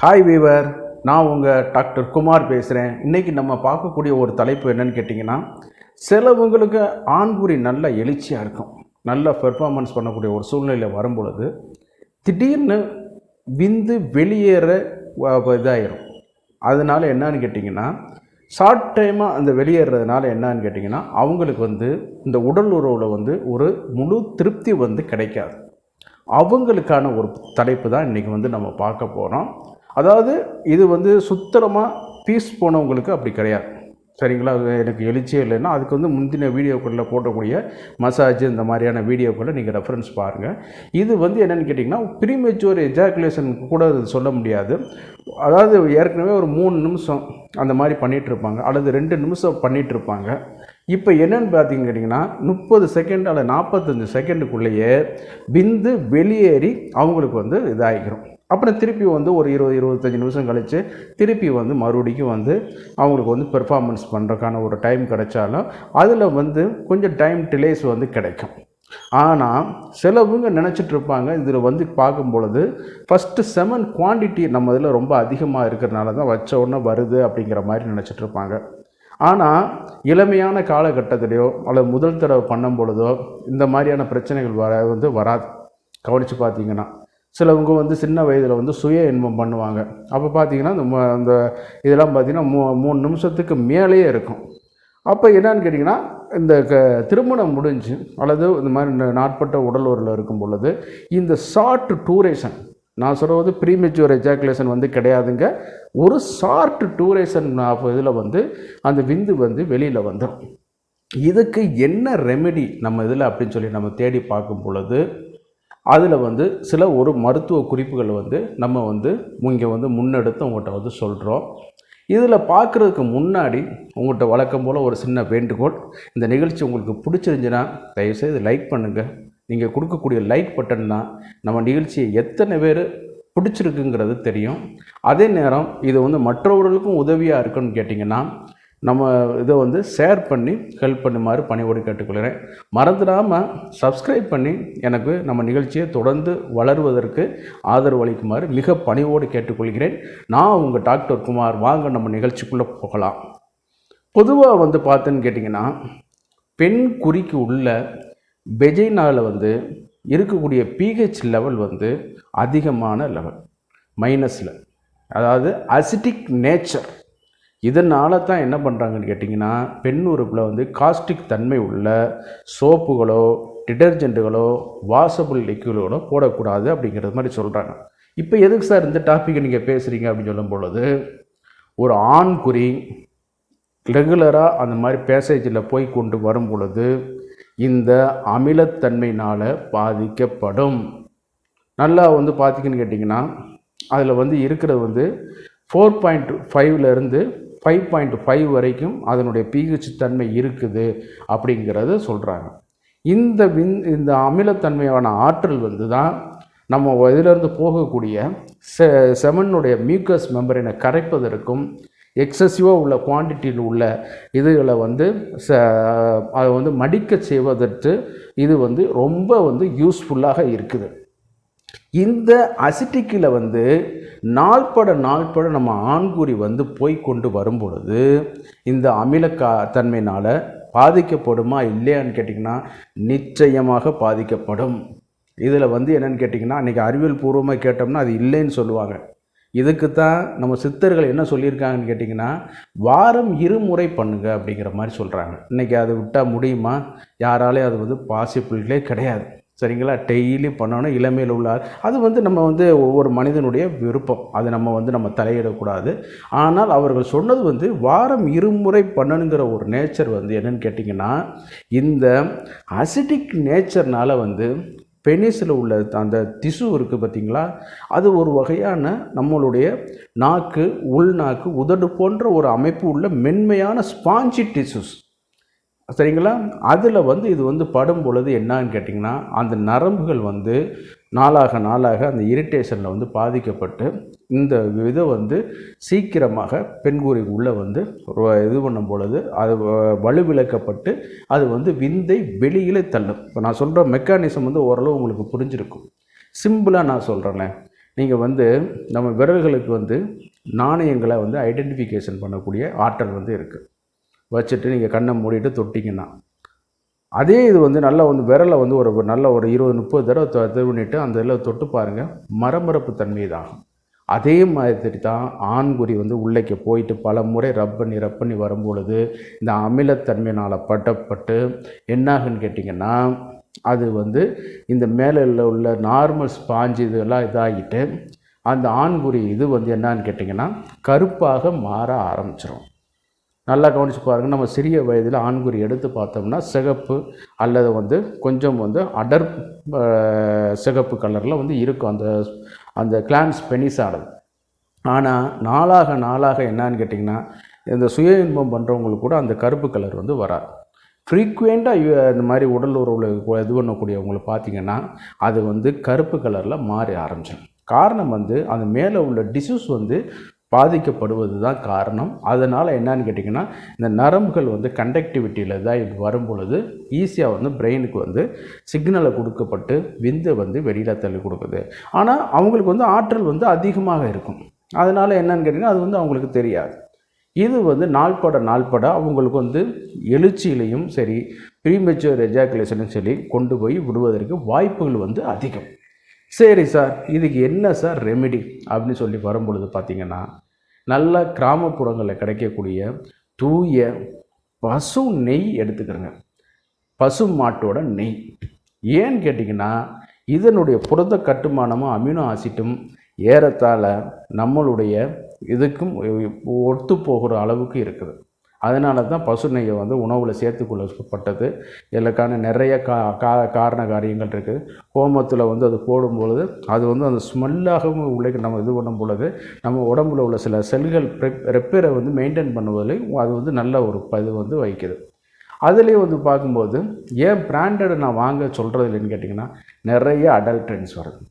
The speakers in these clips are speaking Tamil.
ஹாய் வீவர், நான் உங்கள் டாக்டர் குமார் பேசுகிறேன். இன்றைக்கி நம்ம பார்க்கக்கூடிய ஒரு தலைப்பு என்னன்னு கேட்டிங்கன்னா, சிலவங்களுக்கு ஆண்குறி நல்ல எழுச்சியாக இருக்கும், நல்ல பெர்ஃபார்மன்ஸ் பண்ணக்கூடிய ஒரு சூழ்நிலையில் வரும்பொழுது திடீர்னு விந்து வெளியேற இதாயிரும். அதனால என்னன்னு கேட்டிங்கன்னா, ஷார்ட் டைமாக அந்த வெளியேறதுனால என்னன்னு கேட்டிங்கன்னா, அவங்களுக்கு இந்த உடல் உறவில் ஒரு முழு திருப்தி கிடைக்காது. அவங்களுக்கான ஒரு தலைப்பு தான் இன்றைக்கி நம்ம பார்க்க போகிறோம். அதாவது இது சுத்தமாக பீஸ் போனவங்களுக்கு அப்படி கிடையாது, சரிங்களா? எனக்கு எழுச்சியே இல்லைன்னா அதுக்கு முந்தின வீடியோக்களில் போடக்கூடிய மசாஜ் இந்த மாதிரியான வீடியோக்களை நீங்கள் ரெஃபரன்ஸ் பாருங்கள். இது என்னென்னு கேட்டிங்கன்னா, ப்ரீமெச்சூர் எஜாக்குலேஷனுக்கு கூட அது சொல்ல முடியாது. அதாவது ஏற்கனவே ஒரு 3 நிமிஷம் அந்த மாதிரி பண்ணிகிட்ருப்பாங்க, அல்லது 2 நிமிஷம் பண்ணிகிட்ருப்பாங்க. இப்போ என்னென்னு பார்த்தீங்கன்னு கேட்டிங்கன்னா, 30 செகண்ட் அல்லது 45 செகண்டுக்குள்ளேயே விந்து வெளியேறி அவங்களுக்கு இதாகிடும். அப்புறம் திருப்பி ஒரு 20-25 நிமிஷம் கழித்து திருப்பி மறுபடிக்கும் அவங்களுக்கு பெர்ஃபார்மன்ஸ் பண்ணுறதுக்கான ஒரு டைம் கிடைச்சாலும் அதில் கொஞ்சம் டைம் டிலேஸ் கிடைக்கும். ஆனால் சிலவங்க நினச்சிட்ருப்பாங்க, இதில் பார்க்கும் பொழுது ஃபஸ்ட்டு செமன் குவான்டிட்டி நம்ம இதில் ரொம்ப அதிகமாக இருக்கிறனால தான் வச்ச உடனே வருது அப்படிங்கிற மாதிரி நினச்சிட்ருப்பாங்க. ஆனால் இளமையான காலகட்டத்திலையோ அல்லது முதல் தடவை பண்ணும் பொழுதோ இந்த மாதிரியான பிரச்சனைகள் வராது. கவனித்து பார்த்தீங்கன்னா, சிலவங்க சின்ன வயதில் சுய இன்பம் பண்ணுவாங்க. அப்போ பார்த்தீங்கன்னா இந்த இதெல்லாம் பார்த்திங்கன்னா 3 நிமிஷத்துக்கு மேலேயே இருக்கும். அப்போ என்னன்னு கேட்டிங்கன்னா, இந்த திருமணம் முடிஞ்சு அல்லது இந்த மாதிரி நாட்பட்ட உடல் உறவில் இருக்கும் பொழுது இந்த ஷார்ட் டூரேஷன், நான் சொல்கிறது ப்ரீமெச்சூர் எஜாக்குலேஷன் கிடையாதுங்க, ஒரு ஷார்ட் டூரேஷன் இதில் அந்த விந்து வெளியில் வந்துடும். இதுக்கு என்ன ரெமெடி நம்ம இதில் அப்படின்னு சொல்லி நம்ம தேடி பார்க்கும் பொழுது அதில் சில ஒரு மருத்துவ குறிப்புகள் நம்ம இங்கே முன்னெடுத்து உங்கள்கிட்ட சொல்கிறோம். இதில் பார்க்குறதுக்கு முன்னாடி உங்கள்கிட்ட வழக்கம் போல் ஒரு சின்ன வேண்டுகோள். இந்த நிகழ்ச்சி உங்களுக்கு பிடிச்சிருந்துச்சுன்னா தயவுசெய்து லைக் பண்ணுங்கள். நீங்கள் கொடுக்கக்கூடிய லைக் பட்டன் தான் நம்ம நிகழ்ச்சியை எத்தனை பேர் பிடிச்சிருக்குங்கிறது தெரியும். அதே நேரம் இது மற்றவர்களுக்கும் உதவியாக இருக்குன்னு கேட்டிங்கன்னா நம்ம இதை ஷேர் பண்ணி ஹெல்ப் பண்ணுமாறு பணிவோடு கேட்டுக்கொள்கிறேன். மறந்துடாமல் சப்ஸ்கிரைப் பண்ணி எனக்கு நம்ம நிகழ்ச்சியை தொடர்ந்து வளருவதற்கு ஆதரவு அளிக்குமாறு மிக பணிவோடு கேட்டுக்கொள்கிறேன். நான் உங்கள் டாக்டர் குமார். வாங்க நம்ம நிகழ்ச்சிக்குள்ளே போகலாம். பொதுவாக பார்த்தேன்னு கேட்டிங்கன்னா, பெண் குறிக்கு உள்ள வெஜைனாவில் இருக்கக்கூடிய பிஹெச் லெவல் அதிகமான லெவல், மைனஸில், அதாவது அசிட்டிக் நேச்சர். இதனால தான் என்ன பண்ணுறாங்கன்னு கேட்டிங்கன்னா, பெண் உறுப்பில் காஸ்டிக் தன்மை உள்ள சோப்புகளோ டிடர்ஜென்ட்டுகளோ வாஷபிள் லிக்விடோ போடக்கூடாது அப்படிங்கிறது மாதிரி சொல்கிறாங்க. இப்போ எதுக்கு சார் இந்த டாப்பிக்கை நீங்கள் பேசுகிறீங்க அப்படின்னு சொல்லும் பொழுது, ஒரு ஆண் குறி ரெகுலராக அந்த மாதிரி பேசேஜில் போய் கொண்டு வரும் பொழுது இந்த அமிலத்தன்மையினால் பாதிக்கப்படும். நல்லா பார்த்திங்கன்னு கேட்டிங்கன்னா, அதில் இருக்கிறது 4.5லேருந்து 5.5 வரைக்கும் அதனுடைய pH தன்மை இருக்குது அப்படிங்கிறத சொல்கிறாங்க. இந்த அமிலத்தன்மையான ஆற்றல் தான் நம்ம இதிலிருந்து போகக்கூடிய செமனுடைய மியூக்கஸ் மெம்பரினை கரைப்பதற்கும் எக்ஸசிவாக உள்ள குவான்டிட்டியில் உள்ள இதுகளை அதை மடிக்க செய்வதற்கு இது ரொம்ப யூஸ்ஃபுல்லாக இருக்குது. இந்த அசிட்டிக்கில் நாள்பட நம்ம ஆண்குறி போய் கொண்டு வரும் பொழுது இந்த தன்மையினால் பாதிக்கப்படுமா இல்லையான்னு கேட்டிங்கன்னா, நிச்சயமாக பாதிக்கப்படும். இதில் என்னென்னு கேட்டிங்கன்னா, அன்றைக்கி அறிவியல் பூர்வமாக கேட்டோம்னா அது இல்லைன்னு சொல்லுவாங்க. இதுக்கு தான் நம்ம சித்தர்கள் என்ன சொல்லியிருக்காங்கன்னு கேட்டிங்கன்னா, வாரம் 2 முறை பண்ணுங்க அப்படிங்கிற மாதிரி சொல்கிறாங்க. இன்றைக்கி அதை விட்டால் முடியுமா? யாராலே அது பாசிபிளே கிடையாது, சரிங்களா? டெய்லி பண்ணணும். இளமையில் உள்ள அது நம்ம ஒவ்வொரு மனிதனுடைய விருப்பம், அது நம்ம தலையிடக்கூடாது. ஆனால் அவர்கள் சொன்னது வாரம் 2 முறை பண்ணணுங்கிற ஒரு நேச்சர் என்னன்னு கேட்டிங்கன்னா, இந்த அசிட்டிக் நேச்சர்னால் பெனிஸில் உள்ள அந்த திசு இருக்குது பார்த்திங்களா, அது ஒரு வகையான நம்மளுடைய நாக்கு, உள்நாக்கு, உதடு போன்ற ஒரு அமைப்பு உள்ள மென்மையான ஸ்பாஞ்சி டிஷ்யூஸ், சரிங்களா? அதில் இது படும் பொழுது என்னான்னு கேட்டிங்கன்னா, அந்த நரம்புகள் நாளாக அந்த இரிட்டேஷனில் பாதிக்கப்பட்டு இந்த இதை சீக்கிரமாக பெண்குறி உள்ளே இது பண்ணும் பொழுது அது வலுவிழக்கப்பட்டு அது விந்தை வெளியிலே தள்ளும். இப்போ நான் சொல்கிற மெக்கானிசம் ஓரளவு உங்களுக்கு புரிஞ்சிருக்கும். சிம்பிளாக நான் சொல்கிறேன். நீங்கள் வந்து நம்ம விரல்களுக்கு வந்து நாணயங்களை வந்து ஐடென்டிஃபிகேஷன் பண்ணக்கூடிய ஆற்றல் வந்து இருக்குது. வச்சுட்டு நீங்கள் கண்ணை மூடிட்டு தொட்டிங்கன்னா அதே இது வந்து நல்லா வந்து விரலை வந்து ஒரு நல்ல ஒரு 20-30 தடவை இது பண்ணிவிட்டு அந்த இதில் தொட்டு பாருங்கள், மரமரப்பு தன்மை தான். அதே மாதிரி தான் ஆண்குறி வந்து உள்ளேக்கு போயிட்டு பல முறை ரப் பண்ணி வரும்பொழுது இந்த அமிலத்தன்மையினால் பட்டப்பட்டு என்னாகுன்னு கேட்டிங்கன்னா அது வந்து இந்த மேலே உள்ள நார்மல் ஸ்பாஞ்சு இதெல்லாம் இதாகிட்டு அந்த ஆண்குறி இது வந்து என்னான்னு கேட்டிங்கன்னா கருப்பாக மாற ஆரம்பிச்சிடும். நல்லா கவனித்து பாருங்கள். நம்ம சிறிய வயதில் ஆண்குறி எடுத்து பார்த்தோம்னா சிகப்பு அல்லது வந்து கொஞ்சம் வந்து அடர் சிகப்பு கலரில் வந்து இருக்கும் அந்த அந்த கிளான்ஸ் பெனிஸானது. ஆனால் நாளாக என்னான்னு கேட்டிங்கன்னா இந்த சுய இன்பம் பண்ணுறவங்களுக்கு கூட அந்த கருப்பு கலர் வந்து வராது. ஃப்ரீக்குவெண்ட்டாக இந்த மாதிரி உடல் உறவில் இது பண்ணக்கூடியவங்களை பார்த்திங்கன்னா அது வந்து கருப்பு கலரில் மாறி ஆரம்பிச்சிடும். காரணம் வந்து அது மேலே உள்ள டிஷ்யூஸ் வந்து பாதிக்கப்படுவது தான் காரணம். அதனால் என்னன்னு கேட்டிங்கன்னா இந்த நரம்புகள் வந்து கண்டக்டிவிட்டியில் தான் இது வரும் பொழுது ஈஸியாக வந்து பிரெயினுக்கு வந்து சிக்னலை கொடுக்கப்பட்டு விந்தை வந்து வெளியில் தள்ளி கொடுக்குது. ஆனால் அவங்களுக்கு வந்து ஆற்றல் வந்து அதிகமாக இருக்கும். அதனால் என்னன்னு கேட்டிங்கன்னா அது வந்து அவங்களுக்கு தெரியாது. இது வந்து நாள்பட அவங்களுக்கு வந்து எழுச்சியிலையும் சரி ப்ரீமெச்சூர் எஜாக்குலேஷனும் சரி கொண்டு போய் விடுவதற்கு வாய்ப்புகள் வந்து அதிகம். சரி சார், இதுக்கு என்ன சார் ரெமெடி அப்படின்னு சொல்லி வரும்பொழுது பார்த்திங்கன்னா நல்ல கிராமப்புறங்களில் கிடைக்கக்கூடிய தூய பசு நெய் எடுத்துக்கிறங்க. பசு மாட்டோட நெய். ஏன்னு கேட்டிங்கன்னா இதனுடைய புரத கட்டுமானமும் அமினோ ஆசிட்டும் ஏறத்தாழ நம்மளுடைய இதுக்கும் ஒத்து போகிற அளவுக்கு இருக்குது. அதனால தான் பசு நெய்யை வந்து உணவில் சேர்த்துக்கொள்ளப்பட்டது. இதற்கான நிறைய காரண காரியங்கள் இருக்குது. ஹோமத்தில் வந்து அது போடும்பொழுது அது வந்து அந்த ஸ்மெல்லாகவும் உள்ளே நம்ம இது பண்ணும் பொழுது நம்ம உடம்புல உள்ள சில செல்கள் ரெப்பேரை வந்து மெயின்டைன் பண்ணுவதில் அது வந்து நல்ல ஒரு இது வந்து வைக்குது. அதுலேயும் வந்து பார்க்கும்போது ஏன் பிராண்டட் நான் வாங்க சொல்கிறது இல்லைன்னு கேட்டிங்கன்னா நிறைய அடல்ட்ரன்ஸ் வருது.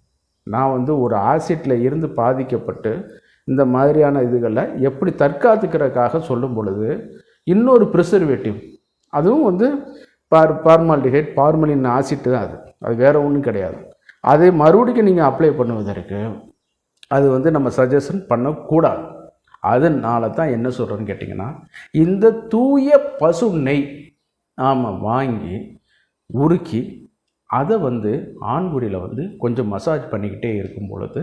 நான் வந்து ஒரு ஆசிட்டில் இருந்து பாதிக்கப்பட்டு இந்த மாதிரியான இதுகளை எப்படி தற்காத்துக்கிறதுக்காக சொல்லும் பொழுது இன்னொரு ப்ரிசர்வேட்டிவ் அதுவும் வந்து பார்மால்டிஹைட் பார்மலின் ஆசிட்டு தான் அது வேறு ஒன்றும் கிடையாது. அதை மறுபடியும் நீங்கள் அப்ளை பண்ணுவதற்கு அது வந்து நம்ம சஜஷன் பண்ணக்கூடாது. அதனால தான் என்ன சொல்கிறேன்னு கேட்டிங்கன்னா இந்த தூய பசு நெய் வாங்கி உருக்கி அதை வந்து ஆண்குறியில் வந்து கொஞ்சம் மசாஜ் பண்ணிக்கிட்டே இருக்கும் பொழுது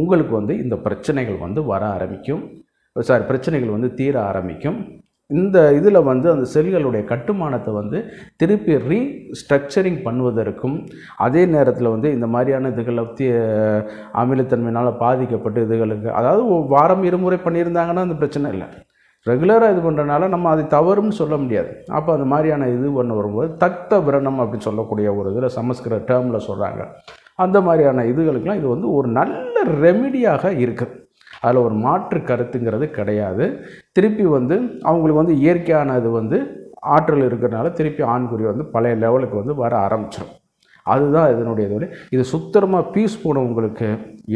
உங்களுக்கு வந்து இந்த பிரச்சனைகள் வந்து வர ஆரம்பிக்கும். பிரச்சனைகள் வந்து தீர ஆரம்பிக்கும். இந்த இதில் வந்து அந்த செல்களுடைய கட்டுமானத்தை வந்து திருப்பி ரீஸ்ட்ரக்சரிங் பண்ணுவதற்கும் அதே நேரத்தில் வந்து இந்த மாதிரியான இதுகளை அமிலத்தன்மையினால் பாதிக்கப்பட்டு இதுகளுக்கு அதாவது வாரம் 2 முறை பண்ணியிருந்தாங்கன்னா அந்த பிரச்சனை இல்லை. ரெகுலராக இது பண்ணுறதுனால நம்ம அது தவறுன்னு சொல்ல முடியாது. அப்போ அந்த மாதிரியான இது பண்ண வரும்போது தக்த விரணம் அப்படின்னு சொல்லக்கூடிய ஒரு இதில் சமஸ்கிருத டேர்மில் சொல்கிறாங்க. அந்த மாதிரியான இதுகளுக்கெல்லாம் இது வந்து ஒரு நல்ல ரெமிடியாக இருக்குது. அதில் ஒரு மாற்று கருத்துங்கிறது கிடையாது. திருப்பி வந்து அவங்களுக்கு வந்து இயற்கையான இது வந்து ஆற்றல் இருக்கிறதுனால திருப்பி ஆண்குறி வந்து பழைய லெவலுக்கு வந்து வர ஆரம்பிச்சிடும். அதுதான் இதனுடைய இது. இது சுத்தமாக பீஸ் போனவங்களுக்கு,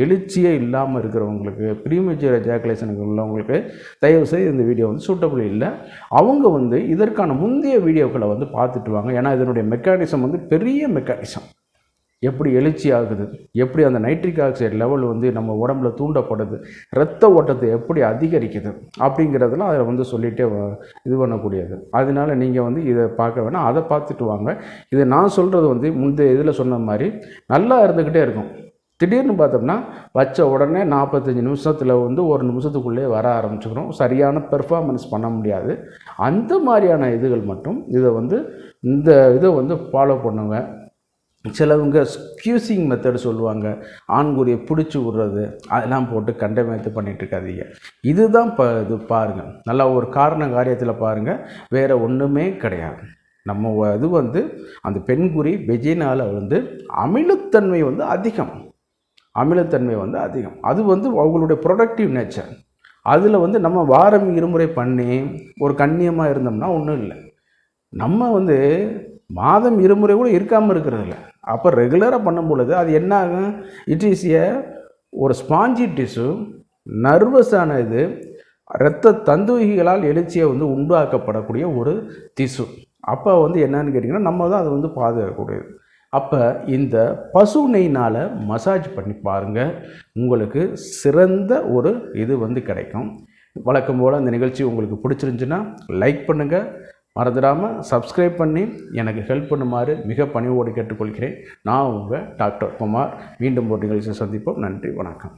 எழுச்சியே இல்லாமல் இருக்கிறவங்களுக்கு, ப்ரீமெச்சூர் எஜாக்குலேஷனுக்கு உள்ளவங்களுக்கு தயவுசெய்து இந்த வீடியோ வந்து சூட்டபிள் இல்லை. அவங்க வந்து இதற்கான முந்தைய வீடியோக்களை வந்து பார்த்துட்டு வாங்க. ஏன்னா இதனுடைய மெக்கானிசம் வந்து பெரிய மெக்கானிசம். எப்படி எழுச்சி ஆகுது, எப்படி அந்த நைட்ரிக் ஆக்சைடு லெவல் வந்து நம்ம உடம்புல தூண்டப்படுது, இரத்த ஓட்டத்தை எப்படி அதிகரிக்குது அப்படிங்கிறதுலாம் அதில் வந்து சொல்லிகிட்டே இது பண்ணக்கூடியது. அதனால நீங்கள் வந்து இதை பார்க்க வேணாம், அதை பார்த்துட்டு வாங்க. இதை நான் சொல்கிறது வந்து முந்தைய இதில் சொன்ன மாதிரி நல்லா இருந்துக்கிட்டே இருக்கும். திடீர்னு பார்த்தோம்னா வச்ச உடனே 45 நிமிஷத்தில் வந்து 1 நிமிஷத்துக்குள்ளே வர ஆரம்பிச்சுக்கிறோம். சரியான பெர்ஃபார்மன்ஸ் பண்ண முடியாது. அந்த மாதிரியான இதுகள் மட்டும் இதை வந்து இந்த இதை வந்து ஃபாலோ பண்ணுங்க. சிலவங்க ஸ்கியூசிங் மெத்தட் சொல்லுவாங்க, ஆண்குறியை பிடிச்சி விடுறது, அதெல்லாம் போட்டு கண்டமேத்து பண்ணிகிட்டு இருக்காதீங்க. இதுதான் இது பாருங்கள், நல்லா ஒரு காரண காரியத்தில் பாருங்கள், வேறு ஒன்றுமே கிடையாது. நம்ம இது வந்து அந்த பெண்குறி வெஜினால் வந்து அமிலத்தன்மை வந்து அதிகம். அது வந்து அவங்களுடைய ப்ரொடக்டிவ் நேச்சர். அதில் வந்து நம்ம வாரம் 2 முறை பண்ணி ஒரு கண்ணியமாக இருந்தோம்னா ஒன்றும் இல்லை. நம்ம வந்து மாதம் 2 முறை கூட இருக்காமல் இருக்கிறதில்ல. அப்போ ரெகுலராக பண்ணும் பொழுது அது என்ன ஆகும், இட் இஸ் ஒரு ஸ்பாஞ்சி டிஷ்யூ, நர்வஸான இது, இரத்த தந்துகிகளால் எழுச்சியை வந்து உண்டாக்கப்படக்கூடிய ஒரு திசு. அப்போ வந்து என்னன்னு கேட்டிங்கன்னா நம்ம தான் அது வந்து பாதுகாக்கக்கூடியது. அப்போ இந்த பசு நெய்னால் மசாஜ் பண்ணி பாருங்கள், உங்களுக்கு சிறந்த ஒரு இது கிடைக்கும். வழக்கம் போல் அந்த நிகழ்ச்சி உங்களுக்கு பிடிச்சிருந்துச்சுன்னா லைக் பண்ணுங்கள், மறந்துடாமல் சப்ஸ்கிரைப் பண்ணி எனக்கு ஹெல்ப் பண்ணுமாறு மிக பணிவோடு கேட்டுக்கொள்கிறேன். நான் உங்கள் டாக்டர் குமார். மீண்டும் ஒரு நிகழ்ச்சியை சந்திப்போம். நன்றி, வணக்கம்.